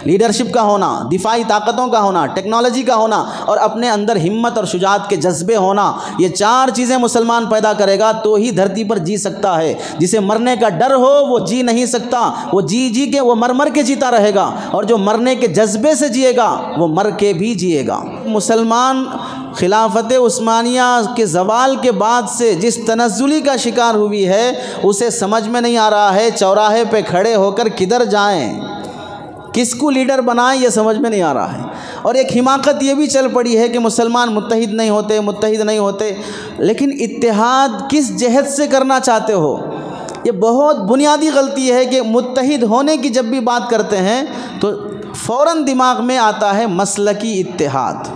Leadership کا ہونا، دفاعی طاقتوں کا ہونا، ٹیکنالوجی کا ہونا اور اپنے اندر ہمت اور شجاعت کے جذبے ہونا، یہ چار چیزیں مسلمان پیدا کرے گا تو ہی دھرتی پر جی سکتا ہے۔ جسے مرنے کا ڈر ہو وہ جی نہیں سکتا، وہ جی کے وہ مر کے جیتا رہے گا، اور جو مرنے کے جذبے سے جیے گا وہ مر کے بھی جیے گا۔ مسلمان خلافت عثمانیہ کے زوال کے بعد سے جس تنزلی کا شکار ہوئی ہے اسے سمجھ میں نہیں آ رہا ہے چوراہے پہ کھڑے ہو کر کدھر جائیں، کس کو لیڈر بنائیں، یہ سمجھ میں نہیں آ رہا ہے۔ اور ایک حماقت یہ بھی چل پڑی ہے کہ مسلمان متحد نہیں ہوتے، لیکن اتحاد کس جہت سے کرنا چاہتے ہو؟ یہ بہت بنیادی غلطی ہے کہ متحد ہونے کی جب بھی بات کرتے ہیں تو فوراً دماغ میں آتا ہے مسلکی اتحاد،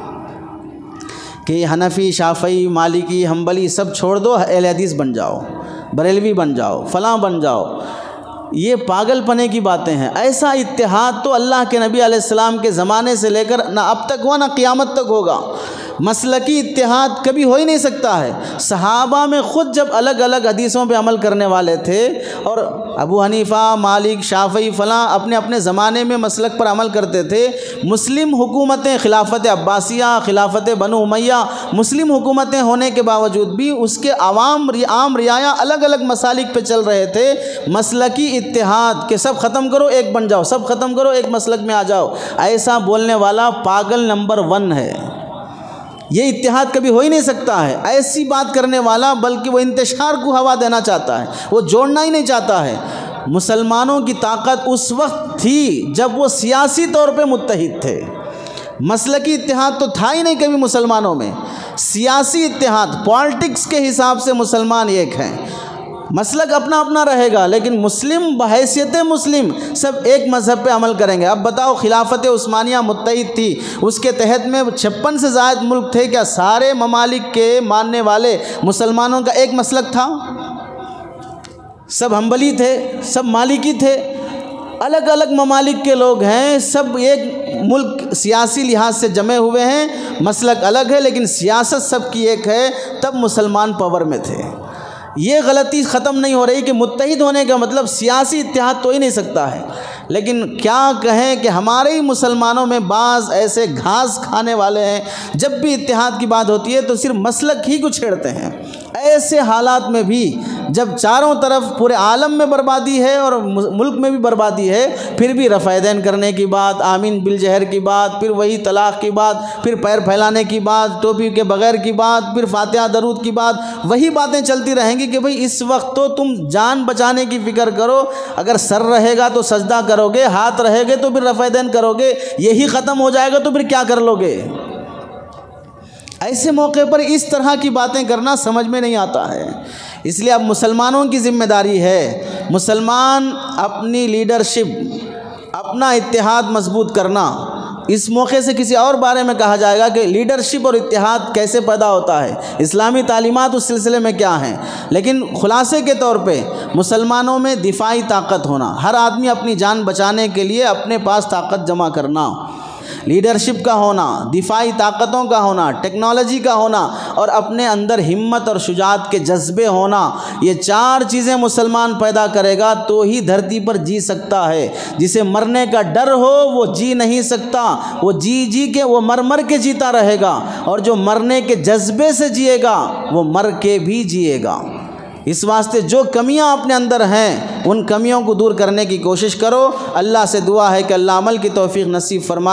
کہ حنفی، شافعی، مالکی، حنبلی سب چھوڑ دو، اہل حدیث بن جاؤ، بریلوی بن جاؤ، فلاں بن جاؤ۔ یہ پاگل پنے کی باتیں ہیں۔ ایسا اتحاد تو اللہ کے نبی علیہ السلام کے زمانے سے لے کر نہ اب تک ہوا نہ قیامت تک ہوگا۔ مسلکی اتحاد کبھی ہو ہی نہیں سکتا ہے۔ صحابہ میں خود جب الگ الگ حدیثوں پہ عمل کرنے والے تھے اور ابو حنیفہ، مالک، شافعی فلاں اپنے اپنے زمانے میں مسلک پر عمل کرتے تھے، مسلم حکومتیں، خلافت عباسیہ، خلافت بنو امیہ، مسلم حکومتیں ہونے کے باوجود بھی اس کے عام رعایا الگ الگ مسالک پہ چل رہے تھے۔ مسلکی اتحاد کہ سب ختم کرو ایک بن جاؤ، سب ختم کرو ایک مسلک میں آ جاؤ، ایسا بولنے والا پاگل نمبر 1 ہے۔ یہ اتحاد کبھی ہو ہی نہیں سکتا ہے۔ ایسی بات کرنے والا بلکہ وہ انتشار کو ہوا دینا چاہتا ہے، وہ جوڑنا ہی نہیں چاہتا ہے۔ مسلمانوں کی طاقت اس وقت تھی جب وہ سیاسی طور پہ متحد تھے۔ مسلکی اتحاد تو تھا ہی نہیں کبھی مسلمانوں میں۔ سیاسی اتحاد، پالیٹکس کے حساب سے مسلمان ایک ہیں، مسلک اپنا اپنا رہے گا، لیکن مسلم بحیثیت مسلم سب ایک مذہب پہ عمل کریں گے۔ اب بتاؤ، خلافت عثمانیہ متحد تھی، اس کے تحت میں 56 سے زائد ملک تھے، کیا سارے ممالک کے ماننے والے مسلمانوں کا ایک مسلک تھا؟ سب حنبلی تھے، سب مالکی تھے، الگ الگ ممالک کے لوگ ہیں، سب ایک ملک سیاسی لحاظ سے جمع ہوئے ہیں، مسلک الگ ہے لیکن سیاست سب کی ایک ہے، تب مسلمان پاور میں تھے۔ یہ غلطی ختم نہیں ہو رہی کہ متحد ہونے کا مطلب سیاسی اتحاد تو ہی نہیں سکتا ہے، لیکن کیا کہیں کہ ہمارے ہی مسلمانوں میں بعض ایسے گھاس کھانے والے ہیں، جب بھی اتحاد کی بات ہوتی ہے تو صرف مسلک ہی کو چھیڑتے ہیں۔ ایسے حالات میں بھی جب چاروں طرف پورے عالم میں بربادی ہے اور ملک میں بھی بربادی ہے، پھر بھی رفع دین کرنے کی بات، آمین بالجہر کی بات، پھر وہی طلاق کی بات، پھر پیر پھیلانے کی بات، ٹوپی کے بغیر کی بات، پھر فاتحہ درود کی بات، وہی باتیں چلتی رہیں گی کہ بھئی اس وقت تو تم جان بچانے کی فکر کرو، اگر سر رہے گا تو سجدہ کرو گے، ہاتھ رہے گے تو پھر رفع دین کرو گے، یہی ختم ہو جائے گا تو پھر کیا کر لو گے؟ ایسے موقع پر اس طرح کی باتیں کرنا سمجھ میں نہیں آتا ہے۔ اس لیے اب مسلمانوں کی ذمہ داری ہے، مسلمان اپنی لیڈرشپ، اپنا اتحاد مضبوط کرنا۔ اس موقع سے کسی اور بارے میں کہا جائے گا کہ لیڈرشپ اور اتحاد کیسے پیدا ہوتا ہے، اسلامی تعلیمات اس سلسلے میں کیا ہیں، لیکن خلاصے کے طور پہ مسلمانوں میں دفاعی طاقت ہونا، ہر آدمی اپنی جان بچانے کے لیے اپنے پاس طاقت جمع کرنا، لیڈرشپ کا ہونا، دفاعی طاقتوں کا ہونا، ٹیکنالوجی کا ہونا اور اپنے اندر ہمت اور شجاعت کے جذبے ہونا، یہ چار چیزیں مسلمان پیدا کرے گا تو ہی دھرتی پر جی سکتا ہے۔ جسے مرنے کا ڈر ہو وہ جی نہیں سکتا، وہ جی کے وہ مر کے جیتا رہے گا، اور جو مرنے کے جذبے سے جیے گا وہ مر کے بھی جیے گا۔ اس واسطے جو کمیاں اپنے اندر ہیں ان کمیوں کو دور کرنے کی کوشش کرو۔ اللہ سے دعا ہے کہ اللہ عمل کی توفیق نصیب فرمائے۔